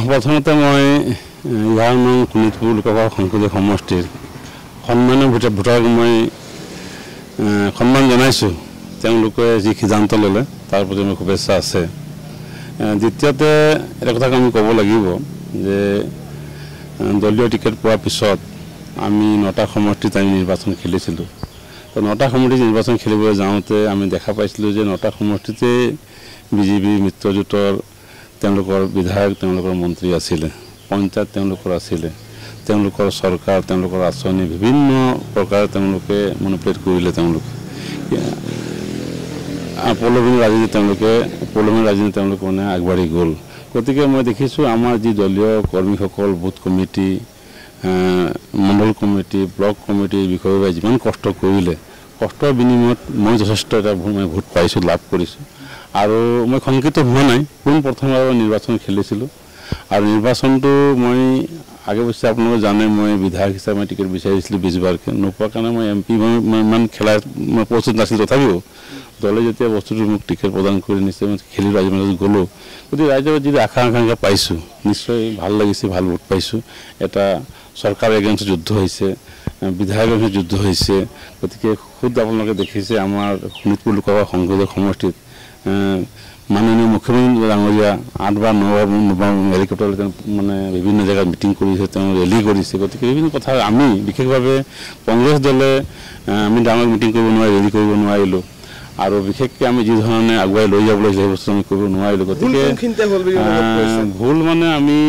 প্ৰথমতে মই 11 নং শোণিতপুৰ লোকসভা সংসদীয় সমষ্টিৰ সন্মানীয় ভোটাৰক মই সন্মান জনাইছোঁ। তেওঁলোকে যি সিদ্ধান্ত ল'লে তাৰ প্ৰতি মোৰ শুভেচ্ছা আছে। দ্বিতীয়তে এটা কথা আমি ক'ব লাগিব যে দলীয় টিকেট পোৱাৰ পিছত আমি 9টা সমষ্টিত আমি নিৰ্বাচন খেলিছিলোঁ। তো 9টা সমষ্টিত নিৰ্বাচন খেলিবলৈ যাওঁতে আমি দেখা পাইছিলোঁ যে 9টা সমষ্টিতে বিজেপি মিত্ৰজোঁটৰ তেওঁলোকৰ বিধায়ক তেওঁলোকৰ মন্ত্ৰী আছিলে, পঞ্চায়ত তেওঁলোকৰ আছিলে, তেওঁলোকৰ চৰকাৰ তেওঁলোকৰ আঁচনি বিভিন্ন প্ৰকাৰে তেওঁলোকে মনিপুলেট কৰিলে। তেওঁলোকে পৌৰসভা ৰাজনীতি তেওঁলোকে মানে আগবাঢ়ি গ'ল। গতিকে মই দেখিছোঁ আমাৰ যি দলীয় কৰ্মীসকল বুথ কমিটি, মণ্ডল কমিটি, ব্লক কমিটিৰ বিষয়ে যিমান কষ্ট কৰিলে, কষ্টৰ বিনিময়ত মই যথেষ্ট এটা ভোট পাইছোঁ, লাভ কৰিছোঁ। আৰু মই শংকিত হোৱা নাই। প্ৰথমবাৰ নিৰ্বাচন খেলিছিলোঁ আৰু নিৰ্বাচনটো মই আগে পিছে আপোনালোকে জানে মই বিধায়ক হিচাপে মই টিকেট বিচাৰিছিলোঁ 20 বাৰকৈ, নোপোৱাৰ কাৰণে মই MP ইমান খেলা মই প্ৰস্তুত নাছিলোঁ। তথাপিও দলে যেতিয়া বস্তুটো মোক টিকেট প্ৰদান কৰি নিশ্চয় মই খেলিলোঁ, ৰাইজৰ মাজত গ'লোঁ। গতিকে ৰাইজৰ যিটো আকাংক্ষা পাইছোঁ নিশ্চয় ভাল লাগিছে, ভাল ভোট পাইছোঁ। এটা চৰকাৰৰ এগেইনষ্ট যুদ্ধ হৈছে, বিধায়কৰ এগেইনষ্ট যুদ্ধ হৈছে। গতিকে খুদ আপোনালোকে দেখিছে আমাৰ শোণিতপুৰ লোকসভা সংসদীয় সমষ্টিত মাননীয় মুখ্যমন্ত্ৰী ডাঙৰীয়া 8 বা 9 বাৰ হেলিকপ্টাৰ মানে বিভিন্ন জেগাত মিটিং কৰিছে, তেওঁ ৰেলী কৰিছে। গতিকে বিভিন্ন কথা আমি বিশেষভাৱে কংগ্ৰেছ দলে আমি ডাঙৰ মিটিং কৰিব নোৱাৰি, ৰেলী কৰিব নোৱাৰিলোঁ আৰু বিশেষকৈ আমি যি ধৰণে আগুৱাই লৈ যাবলৈ সেই বস্তু আমি কৰিব নোৱাৰিলোঁ। গতিকে ভুল মানে আমি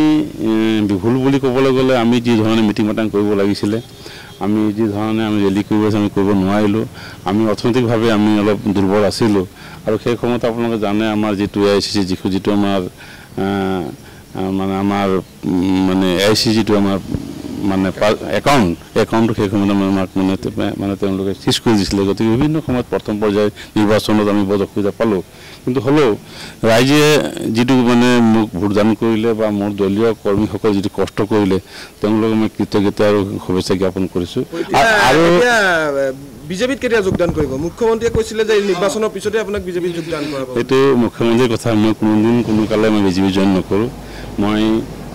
ভুল বুলি ক'বলৈ গ'লে আমি যি ধৰণে মিটিং মাটাং কৰিব লাগিছিলে, আমি যি ধৰণে আমি ৰেলী কৰিব আমি কৰিব নোৱাৰিলোঁ। আমি অৰ্থনৈতিকভাৱে আমি অলপ দুৰ্বল আছিলোঁ আৰু সেই সময়ত আপোনালোকে জানে আমাৰ যিটো AICC যিটো আমাৰ মানে AICC যিটো আমাৰ মানে একাউণ্টটো সেই সময়ত আমাক মানে তেওঁলোকে চিজ কৰি দিছিলে। গতিকে বিভিন্ন সময়ত প্ৰথম পৰ্যায়ৰ নিৰ্বাচনত আমি বৰ অসুবিধা পালোঁ। কিন্তু হ'লেও ৰাইজে যিটো মানে মোক ভোটদান কৰিলে বা মোৰ দলীয় কৰ্মীসকলে যিটো কষ্ট কৰিলে তেওঁলোকক মই কৃতজ্ঞতা আৰু শুভেচ্ছা জ্ঞাপন কৰিছোঁ। আৰু বিজেপিত কেতিয়া যোগদান কৰিব? মুখ্যমন্ত্ৰীয়ে কৈছিলে যে নিৰ্বাচনৰ পিছতে আপোনাক বিজেপিত যোগদান কৰাব। এইটো মুখ্যমন্ত্ৰীৰ কথা। মই কোনোদিন কোনো কালে মই বিজেপি জইন নকৰোঁ। মই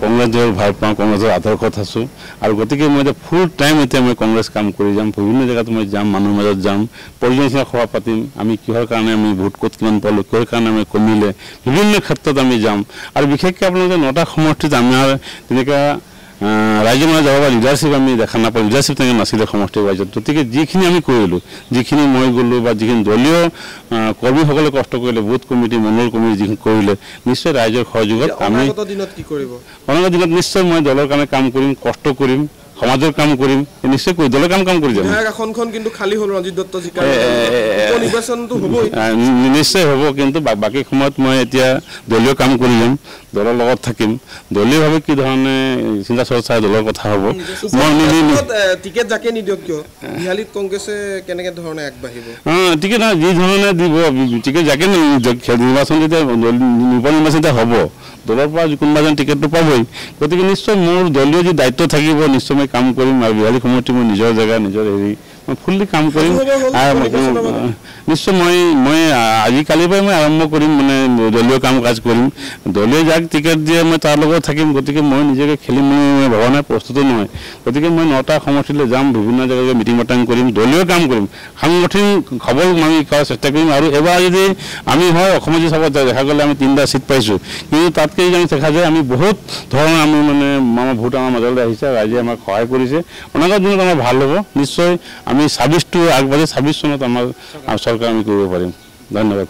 কংগ্ৰেছ দল ভাল পাওঁ, কংগ্ৰেছৰ আদৰ্শত আছোঁ আৰু গতিকে মই এতিয়া ফুল টাইম এতিয়া মই কংগ্ৰেছ কাম কৰি যাম। বিভিন্ন জেগাত মই যাম, মানুহৰ মাজত যাম, পৰ্যালোচনা সভা পাতিম। আমি কিহৰ কাৰণে আমি ভোট ক'ত কিমান পালোঁ, কিহৰ কাৰণে আমি কমিলে, বিভিন্ন ক্ষেত্ৰত আমি যাম। আৰু বিশেষকৈ আপোনালোকে 9টা সমষ্টিত আমাৰ তেনেকুৱা ৰাইজৰ মাজত যাব পৰা লিডাৰশ্বিপ আমি দেখা নাপাওঁ, লিডাৰশ্বিপ তেনেকৈ নাছিলে সমষ্টিৰ ৰাইজত। গতিকে যিখিনি আমি কৰিলোঁ, যিখিনি মই গ'লোঁ বা যিখিনি দলীয় কৰ্মীসকলে কষ্ট কৰিলে, বুথ কমিটি, মণ্ডল কমিটি যিখিনি কৰিলে, নিশ্চয় ৰাইজৰ সহযোগত আমি অনাগত দিনত নিশ্চয় মই দলৰ কাৰণে কাম কৰিম, কষ্ট কৰিম, সমাজৰ কাম কৰিম, নিশ্চয় কৰি দলৰ কাম কৰি যাম। নিশ্চয় হ'ব, কিন্তু বাকী সময়ত মই এতিয়া দলীয় কাম কৰি যাম, দলৰ লগত থাকিম। দলীয়ভাৱে কি ধৰণে চিন্তা চৰ্চা দলৰ কথা হ'ব। টিকেট যাকে নিদিয়ক কিয় বিহালীত কংগ্ৰেছে কেনেকৈ ধৰণে আগবাঢ়িব? টিকেট যি ধৰণে দিব, টিকেট যাকে নিৰ্বাচন যেতিয়া নিৰ্বাচন যেতিয়া হ'ব, দলৰ পৰা কোনোবা এজন টিকেটটো পাবই। গতিকে নিশ্চয় মোৰ দলীয় যি দায়িত্ব থাকিব নিশ্চয় মই কাম কৰিম আৰু বিহালী সমষ্টি মই নিজৰ জেগা নিজৰ হেৰি মই ফুল্লি কাম কৰিম। নিশ্চয় মই আজিকালিৰ পৰাই মই আৰম্ভ কৰিম, মানে দলীয় কাম কাজ কৰিম। দলীয় যাক টিকেট দিয়ে মই তাৰ লগত থাকিম। গতিকে মই নিজকে খেলিম মই ভবা নাই, প্ৰস্তুতো নহয়। গতিকে মই 9টা সমষ্টিলৈ যাম, বিভিন্ন জেগাত মিটিং মাটাং কৰিম, দলীয় কাম কৰিম, সাংগঠনিক খবৰ আমি কৰাৰ চেষ্টা কৰিম। আৰু এবাৰ যদি আমি হয় অসমত যদি চাব দেখা গ'লে আমি 3টা ছিট পাইছোঁ, কিন্তু তাতকৈ যদি আমি দেখা যায় আমি বহুত ধৰণৰ আমি মানে আমাৰ ভোট আমাৰ মাজলৈ আহিছে, ৰাইজে আমাক সহায় কৰিছে। অনাগত দিনত আমাৰ ভাল হ'ব। নিশ্চয় আমি 26টো আগবাঢ়ি 26 চনত আমাৰ চৰকাৰ আমি কৰিব পাৰিম। ধন্যবাদ।